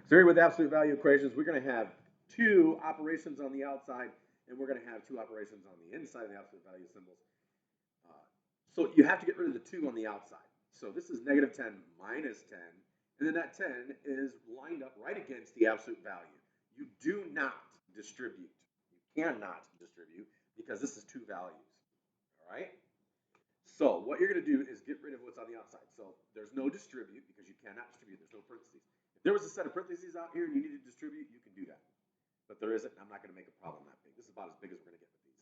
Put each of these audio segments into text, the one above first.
So here with absolute value equations, we're going to have two operations on the outside, and we're going to have two operations on the inside of the absolute value symbols. So you have to get rid of the 2 on the outside. So this is negative 10 minus 10, and then that 10 is lined up right against the absolute value. You do not distribute. You cannot distribute because this is two values. All right? So what you're going to do is get rid of what's on the outside. So there's no distribute because you cannot distribute. There's no parentheses. If there was a set of parentheses out here and you need to distribute, you can do that. But there isn't. I'm not going to make a problem that big. This is about as big as we're going to get with these.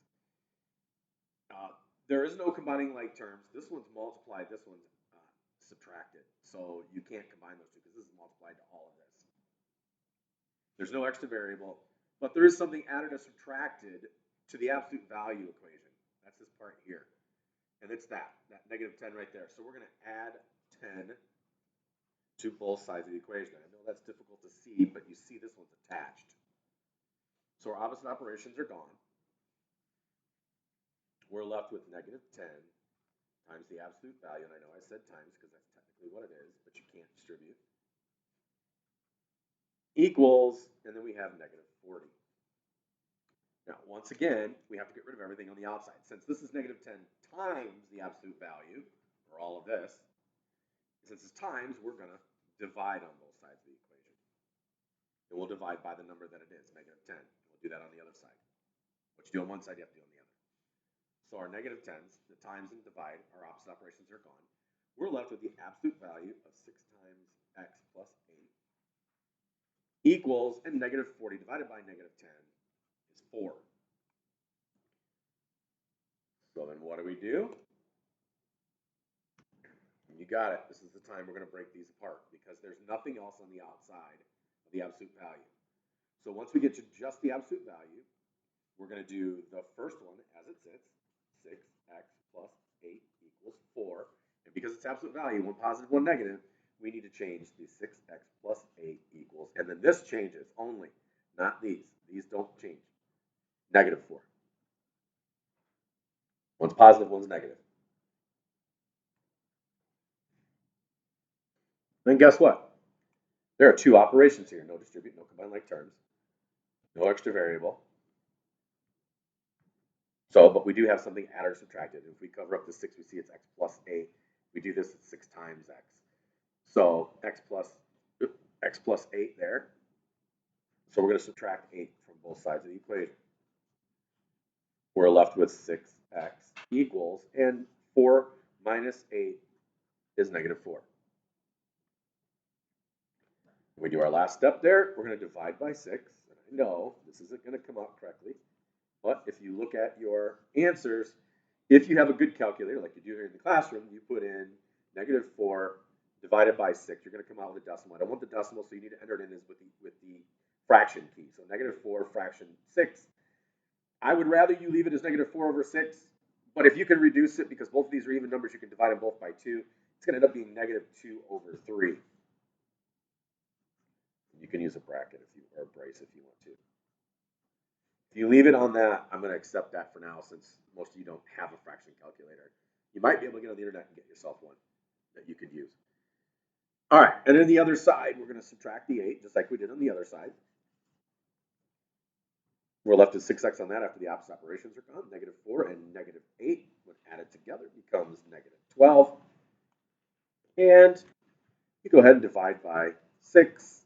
There is no combining like terms. This one's multiplied. This one's subtracted. So you can't combine those two because this is multiplied to all of this. There's no extra variable, but there is something added or subtracted to the absolute value equation. That's this part here. And it's that negative 10 right there. So we're going to add 10 to both sides of the equation. I know that's difficult to see, but you see this one's attached. So our opposite operations are gone. We're left with negative 10 times the absolute value, and I know I said times because that's technically what it is, but you can't distribute, equals, and then we have negative 40. Now, once again, we have to get rid of everything on the outside. Since this is negative 10 times the absolute value, or all of this, since it's times, we're going to divide on both sides of the equation. And we'll divide by the number that it is, negative 10. We'll do that on the other side. What you do on one side, you have to do on the other. So our negative 10s, the times and divide, our opposite operations are gone. We're left with the absolute value of 6 times x plus 8 equals, and negative 40 divided by negative 10 is 4. So then what do? You got it. This is the time we're going to break these apart because there's nothing else on the outside of the absolute value. So once we get to just the absolute value, we're going to do the first one as it sits. 6x plus 8 equals 4. And because it's absolute value, one positive, one negative, we need to change the 6x plus 8 equals. And then this changes only, not these. These don't change. Negative 4. One's positive, one's negative. Then guess what? There are two operations here. No distribute, no combine like terms. No extra variable. So, but we do have something added or subtracted. If we cover up the 6, we see it's x plus 8. We do this at 6 times x. So x plus 8 there. So we're going to subtract 8 from both sides of the equation. We're left with 6x equals, and 4 minus 8 is negative 4. When we do our last step there, we're going to divide by 6. And I know this isn't going to come out correctly. But if you look at your answers, if you have a good calculator like you do here in the classroom, you put in negative 4 divided by 6. You're going to come out with a decimal. I don't want the decimal, so you need to enter it in as with the fraction key. So negative 4 fraction 6. I would rather you leave it as negative 4 over 6. But if you can reduce it, because both of these are even numbers, you can divide them both by 2. It's going to end up being negative 2 over 3. You can use a bracket or a brace if you want to. If you leave it on that, I'm going to accept that for now since most of you don't have a fraction calculator. You might be able to get on the internet and get yourself one that you could use. All right, and then the other side, we're going to subtract the 8 just like we did on the other side. We're left with 6x on that after the opposite operations are gone. Negative 4 and negative 8 when added together becomes negative 12. And you go ahead and divide by 6.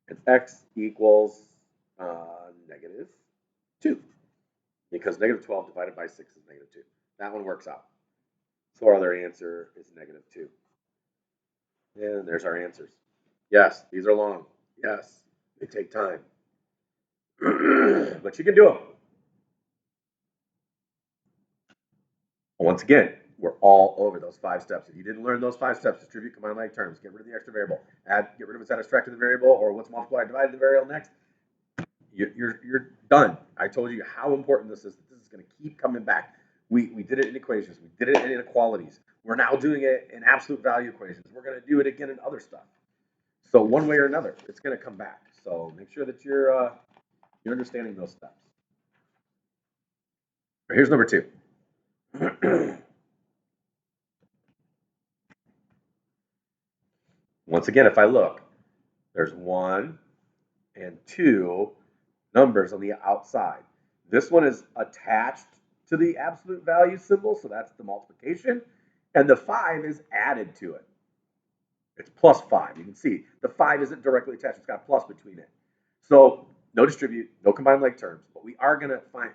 And x equals negative 2. Because negative 12 divided by 6 is negative 2. That one works out. So our other answer is negative 2. And there's our answers. Yes, these are long. Yes, they take time. But you can do them. Once again, we're all over those 5 steps. If you didn't learn those 5 steps, distribute, combine like terms, get rid of the extra variable, get rid of what's added, subtracted the variable, or what's multiplied, divided the variable next, you're done. I told you how important this is. This is going to keep coming back. We did it in equations. We did it in inequalities. We're now doing it in absolute value equations. We're going to do it again in other stuff. So one way or another, it's going to come back. So make sure that you're understanding those steps. Here's number 2. Once again, if I look, There's 1 and 2 numbers on the outside. This one is attached to the absolute value symbol, so that's the multiplication. And the 5 is added to it. It's plus 5. You can see the 5 isn't directly attached. It's got a plus between it. So no distribute, no combined like terms. But we are going to find,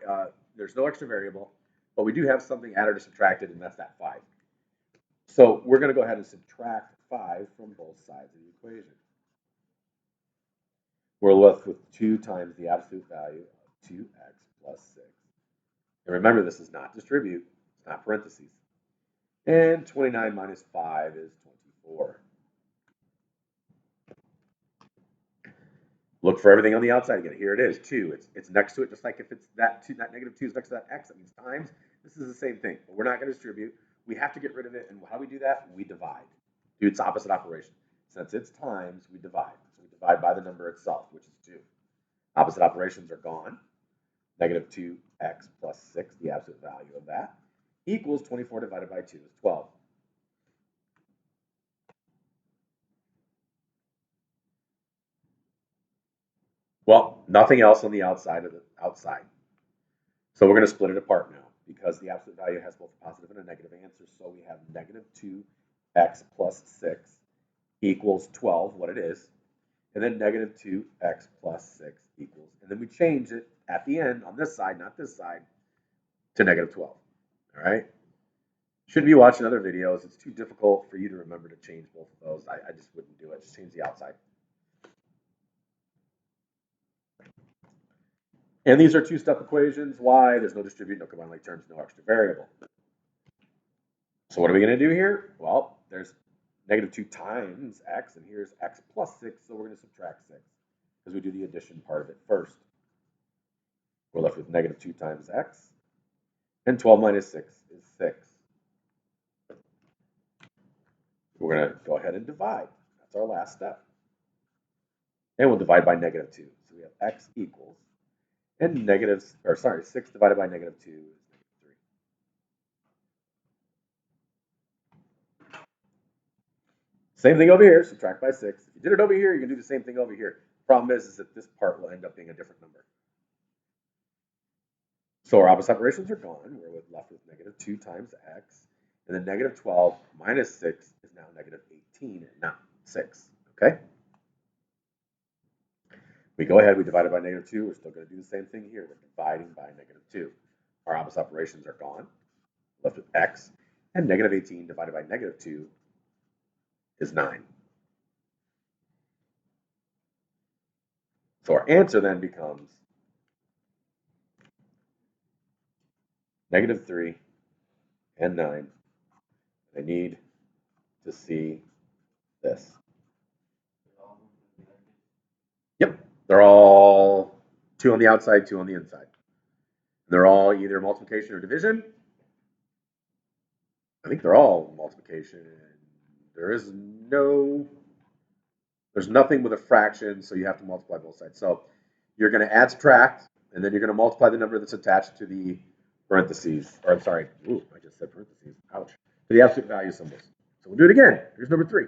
there's no extra variable, but we do have something added or subtracted, and that's that 5. So we're going to go ahead and subtract 5 from both sides of the equation. We're left with 2 times the absolute value of 2x plus 6. And remember, this is not distribute. It's not parentheses. And 29 minus 5 is 24. Look for everything on the outside again. Here it is, 2. It's next to it, just like if it's that 2, that negative 2 is next to that x, that means times. This is the same thing, but we're not going to distribute. We have to get rid of it, and how do we do that? We divide. Do its opposite operation. Since it's times, we divide. So we divide by the number itself, which is 2. Opposite operations are gone. Negative 2x plus 6, the absolute value of that, equals 24 divided by 2 is 12. Well, nothing else on the outside of the outside. So we're going to split it apart now because the absolute value has both a positive and a negative answer. So we have negative 2x plus 6 equals 12, what it is. And then negative 2x plus 6 equals, and then we change it at the end on this side, not this side, to negative 12. All right? Should be watching other videos. It's too difficult for you to remember to change both of those. I just wouldn't do it. Just change the outside. And these are two-step equations. Why? There's no distribute, no combined like terms, no extra variable. So what are we going to do here? Well, there's negative 2 times x, and here's x plus 6, so we're going to subtract 6 because we do the addition part of it first. We're left with negative 2 times x, and 12 minus 6 is 6. We're going to go ahead and divide. That's our last step. And we'll divide by negative 2. So we have x equals, and 6 divided by negative 2 is negative 3. Same thing over here, subtract by 6. If you did it over here, you can do the same thing over here. Problem is that this part will end up being a different number. So our opposite operations are gone. We're left with negative 2 times x. And then negative 12 minus 6 is now negative 18, not 6. Okay? We go ahead, we divide it by negative 2. We're still going to do the same thing here. We're dividing by negative 2. Our opposite operations are gone. Left with x. And negative 18 divided by negative 2 is 9. So our answer then becomes negative 3 and 9. I need to see this. Yep, they're all 2 on the outside, 2 on the inside. They're all either multiplication or division. I think they're all multiplication. There's nothing with a fraction, so you have to multiply both sides. So you're going to add, subtract, and then you're going to multiply the number that's attached to the parentheses. Or I'm sorry, I just said parentheses. Ouch. To the absolute value symbols. So we'll do it again. Here's number 3.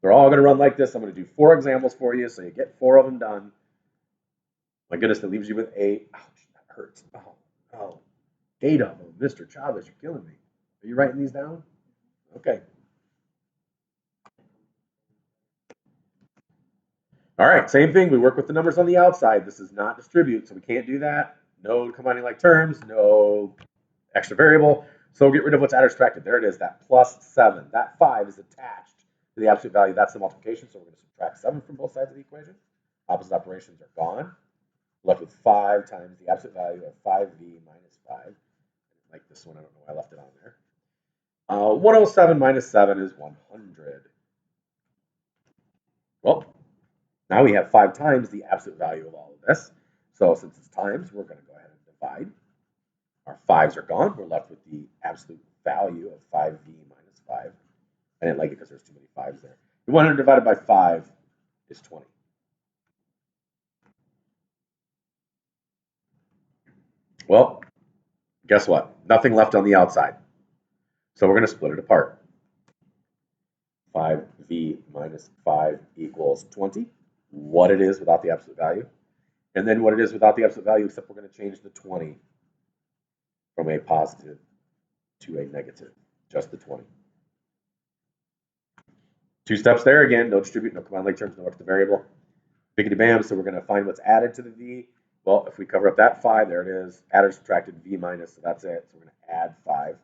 They're all going to run like this. I'm going to do 4 examples for you, so you get 4 of them done. My goodness, that leaves you with 8. Ouch, that hurts. Oh. 8 of them. Mr. Chavez, you're killing me. Are you writing these down? Okay. All right, same thing. We work with the numbers on the outside. This is not distribute, so we can't do that. No combining like terms, no extra variable. So we'll get rid of what's added or subtracted. There it is, that plus 7. That 5 is attached to the absolute value. That's the multiplication, so we're going to subtract 7 from both sides of the equation. Opposite operations are gone. Left with 5 times the absolute value of 5v minus 5. I didn't like this one. I don't know why I left it on there. 107 minus 7 is 100. Well, now we have 5 times the absolute value of all of this. So since it's times, we're going to go ahead and divide. Our 5s are gone. We're left with the absolute value of 5v minus 5. I didn't like it because there's too many 5s there. 100 divided by 5 is 20. Well, guess what? Nothing left on the outside. So we're going to split it apart. 5v minus 5 equals 20, what it is without the absolute value, and then what it is without the absolute value, except we're going to change the 20 from a positive to a negative, just the 20. Two steps there again, no distribute, no combined like terms, no extra variable. Biggity bam, so we're going to find what's added to the v. Well, if we cover up that 5, there it is, added, subtracted, v minus, so that's it. So we're going to add 5.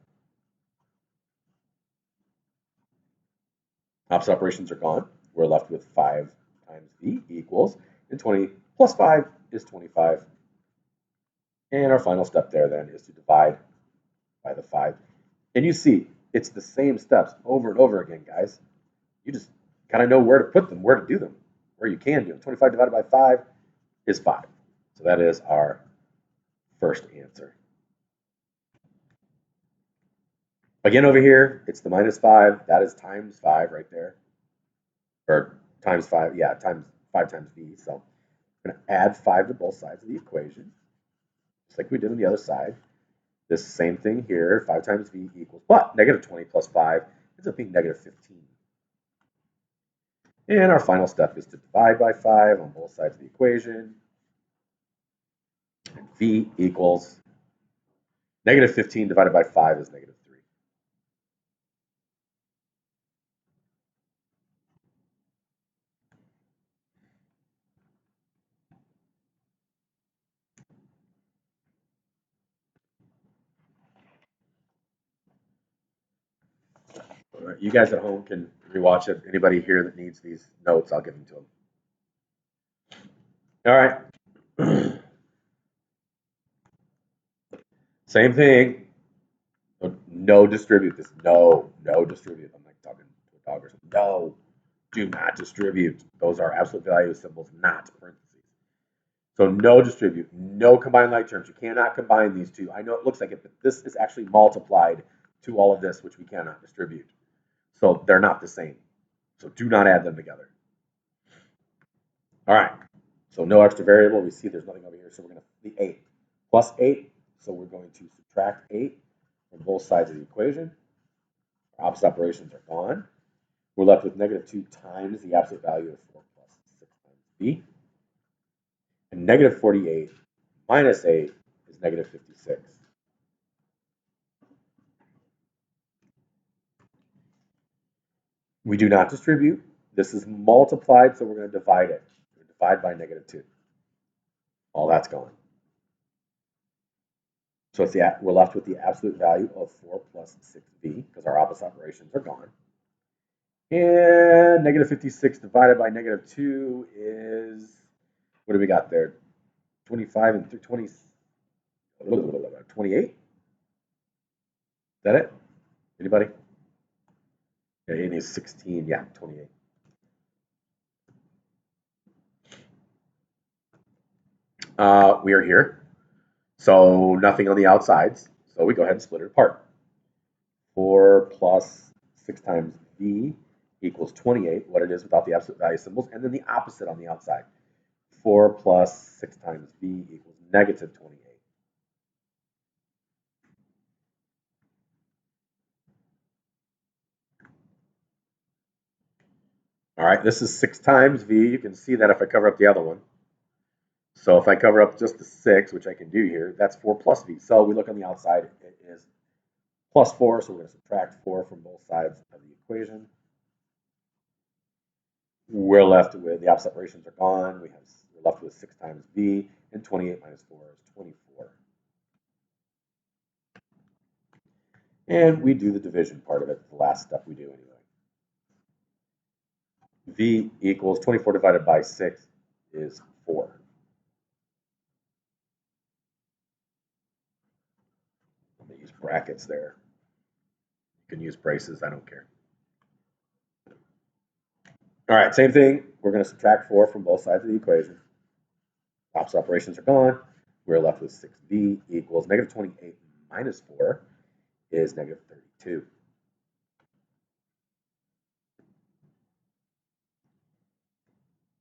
Opposite operations are gone. We're left with 5 times v equals, and 20 plus 5 is 25. And our final step there then is to divide by the 5. And you see, it's the same steps over and over again, guys. You just kind of know where to put them, where to do them, where you can do them. 25 divided by 5 is 5. So that is our first answer. Again, over here, it's the minus 5. That is times 5 right there. Or times 5, yeah, times 5 times v. So I'm going to add 5 to both sides of the equation, just like we did on the other side. This same thing here, 5 times v equals, but negative 20 plus 5 ends up being negative 15. And our final step is to divide by 5 on both sides of the equation. And v equals negative 15 divided by 5 is negative 3. All right, you guys at home can rewatch it. Anybody here that needs these notes, I'll give them to them. All right. Same thing. No distribute this. No distribute. I'm like talking to a dog or something. No, do not distribute. Those are absolute value symbols, not parentheses. So no distribute, no combined like terms. You cannot combine these two. I know it looks like it, but this is actually multiplied to all of this, which we cannot distribute. So they're not the same. So do not add them together. All right. So no extra variable. We see there's nothing over here. So we're going to, the 8 plus 8. So we're going to subtract 8 from both sides of the equation. Our opposite operations are gone. We're left with negative 2 times the absolute value of 4 plus 6 times b. And negative 48 minus 8 is negative 56. We do not distribute. This is multiplied, so we're going to divide it. We're going to divide by negative 2. All that's gone. So it's we're left with the absolute value of 4 plus 6b, because our opposite operations are gone. And negative 56 divided by negative 2 is, what do we got there? 25 and 20, 28? Is that it? Anybody? Yeah, it is 16, yeah, 28. We are here. So nothing on the outsides. So we go ahead and split it apart. 4 plus 6 times v equals 28, what it is without the absolute value symbols, and then the opposite on the outside. 4 plus 6 times v equals negative 28. All right, this is 6 times v. You can see that if I cover up the other one. So if I cover up just the 6, which I can do here, that's 4 plus v. So we look on the outside, it is plus 4, so we're going to subtract 4 from both sides of the equation. We're left with, the opposite operations are gone. We're left with 6 times v, and 28 minus 4 is 24. And we do the division part of it, the last step we do anyway. V equals 24 divided by 6 is 4. I'm going to use brackets there. You can use braces, I don't care. All right, same thing. We're going to subtract 4 from both sides of the equation. Opposite operations are gone. We're left with 6v equals negative 28 minus 4 is negative 32.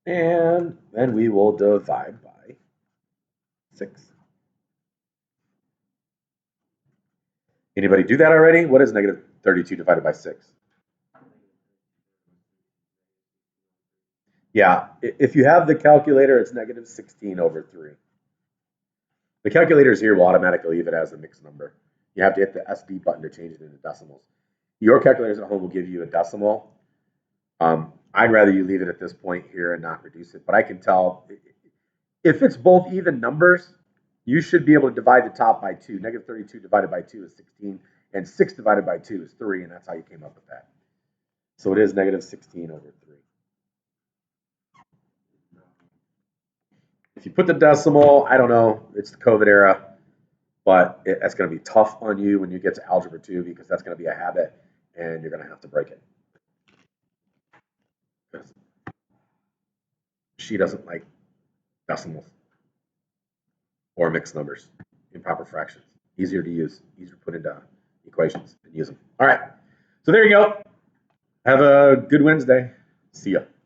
And then we will divide by 6. Anybody do that already? What is negative 32 divided by 6? Yeah, if you have the calculator, it's negative 16 over 3. The calculators here will automatically leave it as a mixed number. You have to hit the SD button to change it into decimals. Your calculators at home will give you a decimal. I'd rather you leave it at this point here and not reduce it, but I can tell if it's both even numbers, you should be able to divide the top by 2. Negative 32 divided by 2 is 16, and 6 divided by 2 is 3, and that's how you came up with that. So it is negative 16 over 3. If you put the decimal, I don't know, it's the COVID era, but that's going to be tough on you when you get to algebra 2 because that's going to be a habit and you're going to have to break it. She doesn't like decimals or mixed numbers, improper fractions. Easier to use, easier to put into equations and use them. All right, so there you go. Have a good Wednesday. See ya.